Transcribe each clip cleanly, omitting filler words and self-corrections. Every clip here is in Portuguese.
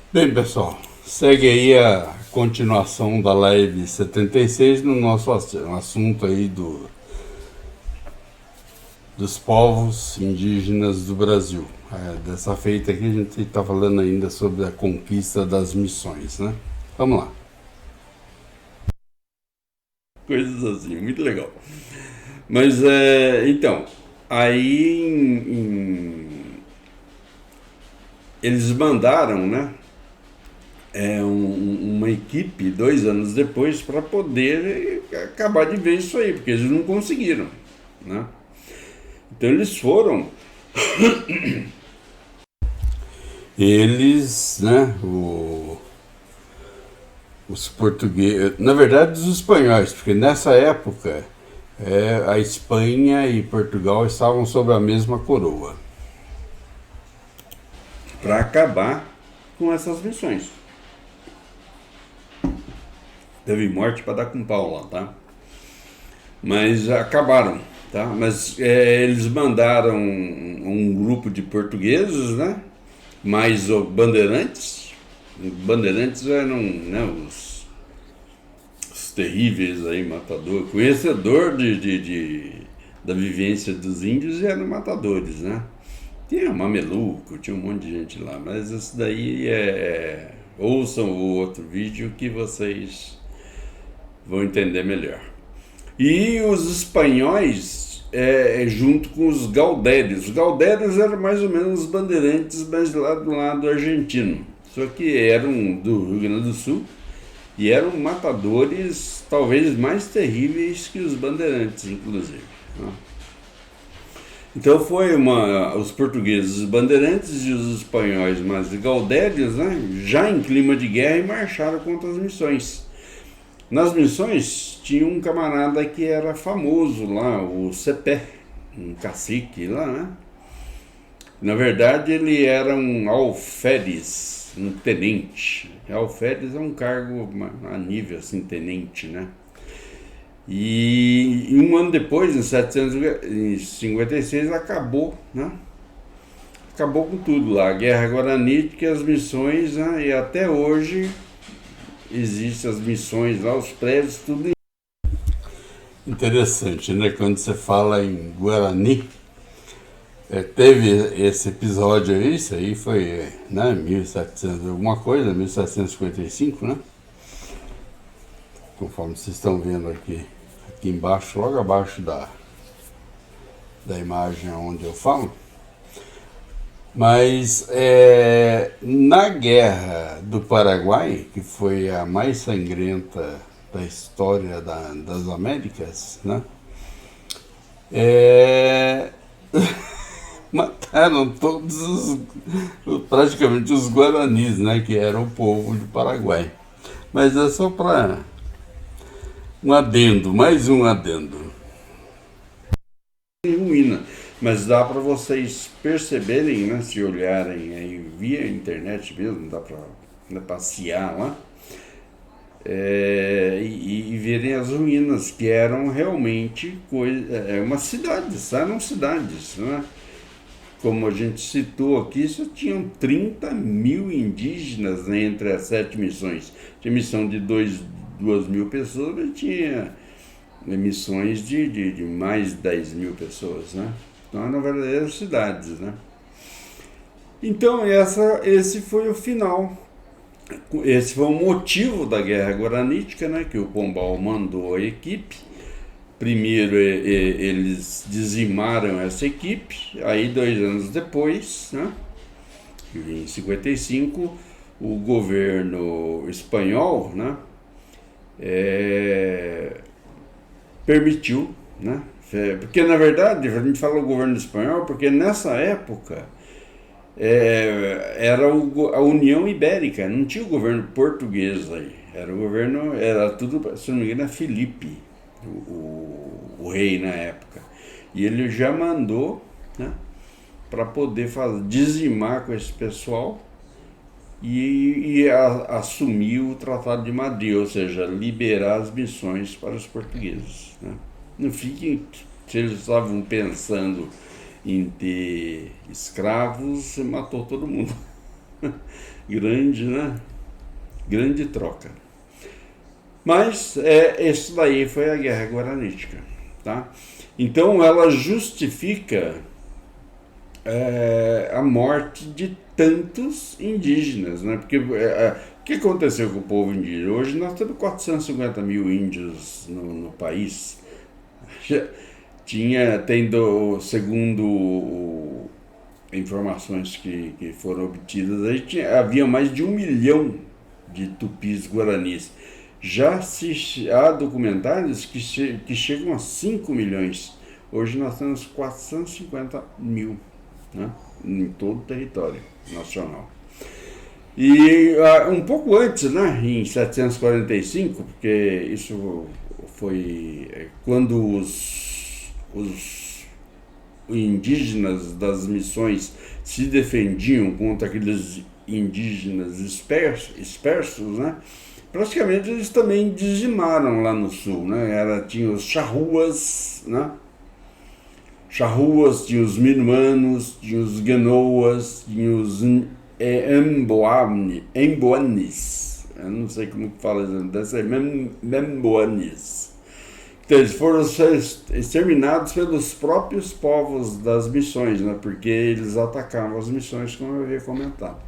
Bem, pessoal, segue aí a continuação da live 76 no nosso assunto aí dos povos indígenas do Brasil. Dessa feita aqui a gente está falando ainda sobre a conquista das missões, né? Vamos lá. Coisas assim, muito legal. Mas, então, aí eles mandaram, né? Uma equipe 2 anos depois para poder acabar de ver isso aí, porque eles não conseguiram, né? Então eles foram, eles, né, os portugueses, na verdade os espanhóis, porque nessa época a Espanha e Portugal estavam sob a mesma coroa, para acabar com essas missões. Teve morte para dar com pau lá, tá? Mas acabaram, tá? Mas eles mandaram um grupo de portugueses, né? Mais bandeirantes. Bandeirantes eram, né, os terríveis aí, matador, conhecedor da vivência dos índios, e eram matadores, né? Tinha mameluco, tinha um monte de gente lá, mas isso daí ouçam o outro vídeo que vocês vão entender melhor. E os espanhóis, junto com os gaudérios. Os gaudérios eram mais ou menos os bandeirantes, mas lá do lado argentino. Só que eram do Rio Grande do Sul e eram matadores talvez mais terríveis que os bandeirantes, inclusive, né? Então foi os portugueses, os bandeirantes, e os espanhóis, mas os gaudérios, né, já em clima de guerra, e marcharam contra as missões. Nas missões tinha um camarada que era famoso lá, o Cepé, um cacique lá, né? Na verdade ele era um alferes, um tenente. Alferes é um cargo a nível assim, tenente, né? E um ano depois, em 756, acabou, né? Acabou com tudo lá, a Guerra Guaranítica, as missões, né? E até hoje existem as missões lá, os prédios, tudo. Interessante, né? Quando você fala em Guarani, teve esse episódio aí, isso aí foi, né, 1700 alguma coisa, 1755, né? Conforme vocês estão vendo aqui embaixo, logo abaixo da imagem onde eu falo. Mas na Guerra do Paraguai, que foi a mais sangrenta da história das Américas, né? Mataram praticamente os guaranis, né? Que eram o povo do Paraguai. Mas é só para um adendo, mais um adendo. Ruína, mas dá para vocês perceberem, né, se olharem aí via internet mesmo, dá para, né, passear lá, e verem as ruínas, que eram realmente uma cidades, eram cidades, né? Como a gente citou aqui, só tinham 30 mil indígenas, né, entre as 7 missões. Tinha missão de 2 mil pessoas, mas tinha missões de mais de 10 mil pessoas, né? Então eram verdadeiras cidades, né? Então esse foi o final. Esse foi o motivo da Guerra Guaranítica, né? Que o Pombal mandou a equipe. Primeiro eles dizimaram essa equipe, aí 2 anos depois, né, em 55, o governo espanhol, né, permitiu, né, porque na verdade a gente fala o governo espanhol porque nessa época era a União Ibérica, não tinha o governo português aí, era o governo, era tudo, se não me engano, Felipe, o rei na época. E ele já mandou, né, para poder dizimar com esse pessoal e assumir o Tratado de Madrid, ou seja, liberar as missões para os portugueses, né? Não fiquem, se eles estavam pensando em ter escravos, matou todo mundo. Grande, né? Grande troca. Mas isso daí foi a Guerra Guaranítica, tá? Então ela justifica a morte de tantos indígenas, né? Porque o que aconteceu com o povo indígena? Hoje nós temos 450 mil índios no país. Segundo informações que foram obtidas, havia mais de 1 milhão de tupis guaranis. Há documentários que chegam a 5 milhões. Hoje nós temos 450 mil, né, em todo o território nacional. E um pouco antes, né, em 745, porque isso foi quando os indígenas das missões se defendiam contra aqueles indígenas dispersos, né? Praticamente eles também dizimaram lá no sul, né? Tinha os charruas, né? Charruas, tinha os minuanos, tinha os genoas, tinha os emboanes. Eu não sei como que fala isso, deve ser memboanes. Então, eles foram exterminados pelos próprios povos das missões, né? Porque eles atacavam as missões, como eu havia comentado.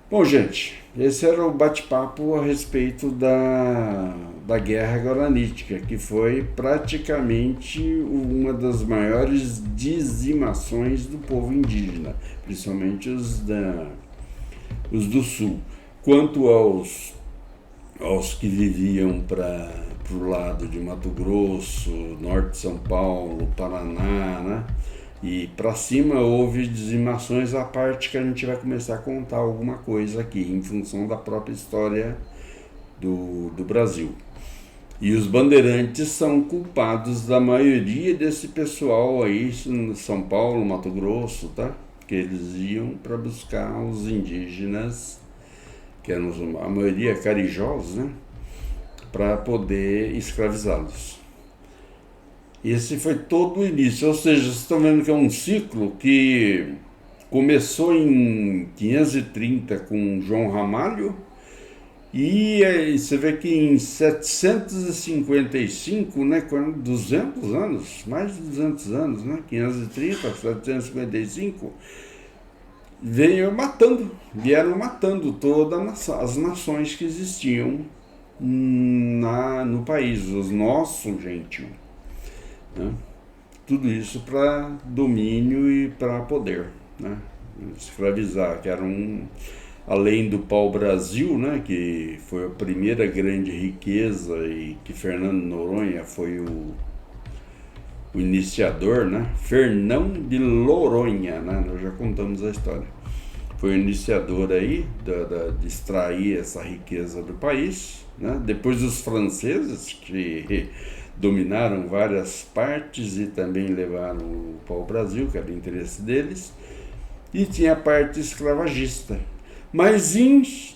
Bom, gente, esse era o bate-papo a respeito da Guerra Guaranítica, que foi praticamente uma das maiores dizimações do povo indígena, principalmente os do sul. Quanto aos que viviam para o lado de Mato Grosso, norte de São Paulo, Paraná, né? E para cima houve dizimações, a parte que a gente vai começar a contar alguma coisa aqui, em função da própria história do Brasil. E os bandeirantes são culpados da maioria desse pessoal aí, em São Paulo, Mato Grosso, tá? Que eles iam para buscar os indígenas, que eram a maioria carijós, né? Para poder escravizá-los. Esse foi todo o início, ou seja, vocês estão vendo que é um ciclo que começou em 530 com João Ramalho e você vê que em 755, né, 200 anos, mais de 200 anos, né, 530, 755, vieram matando todas as nações que existiam no país, os nossos gentil. Né? Tudo isso para domínio e para poder, né? Escravizar, que era além do pau-brasil, né? Que foi a primeira grande riqueza e que Fernando Noronha foi o iniciador, né? Fernão de Noronha, né? Nós já contamos a história. Foi o iniciador aí de extrair essa riqueza do país, né? Depois os franceses, que dominaram várias partes e também levaram o pau-brasil, que era o interesse deles, e tinha a parte escravagista. Mas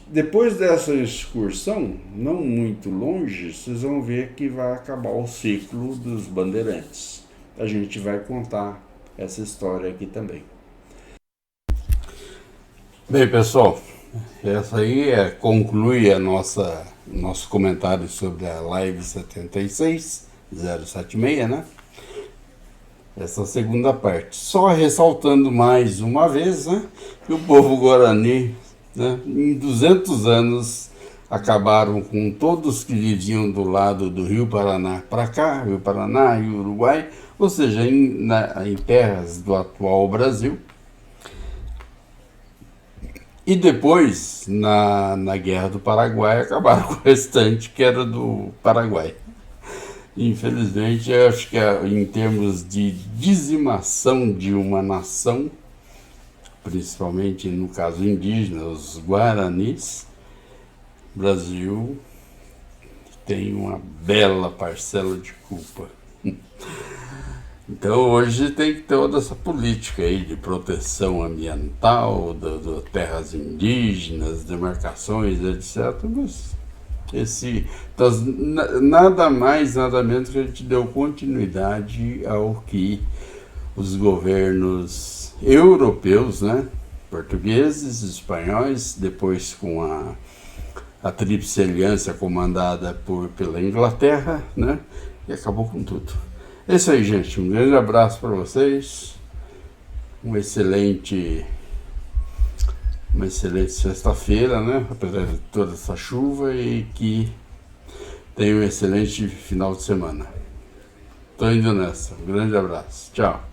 depois dessa excursão, não muito longe, vocês vão ver que vai acabar o ciclo dos bandeirantes. A gente vai contar essa história aqui também. Bem, pessoal, essa aí conclui nosso comentário sobre a Live 76076, né? Essa segunda parte. Só ressaltando mais uma vez, né, que o povo Guarani, né, em 200 anos, acabaram com todos que viviam do lado do Rio Paraná para cá, Rio Paraná e Uruguai, ou seja, em terras do atual Brasil. E depois, na Guerra do Paraguai, acabaram com o restante, que era do Paraguai. Infelizmente, eu acho que em termos de dizimação de uma nação, principalmente no caso indígena, os guaranis, o Brasil tem uma bela parcela de culpa. Então hoje tem toda essa política aí de proteção ambiental, das terras indígenas, demarcações, etc. Mas nada mais, nada menos que a gente deu continuidade ao que os governos europeus, né, portugueses, espanhóis, depois com a Tríplice Aliança comandada pela Inglaterra, né? E acabou com tudo. É isso aí, gente. Um grande abraço para vocês. Uma excelente sexta-feira, né? Apesar de toda essa chuva, e que tenha um excelente final de semana. Tô indo nessa. Um grande abraço. Tchau.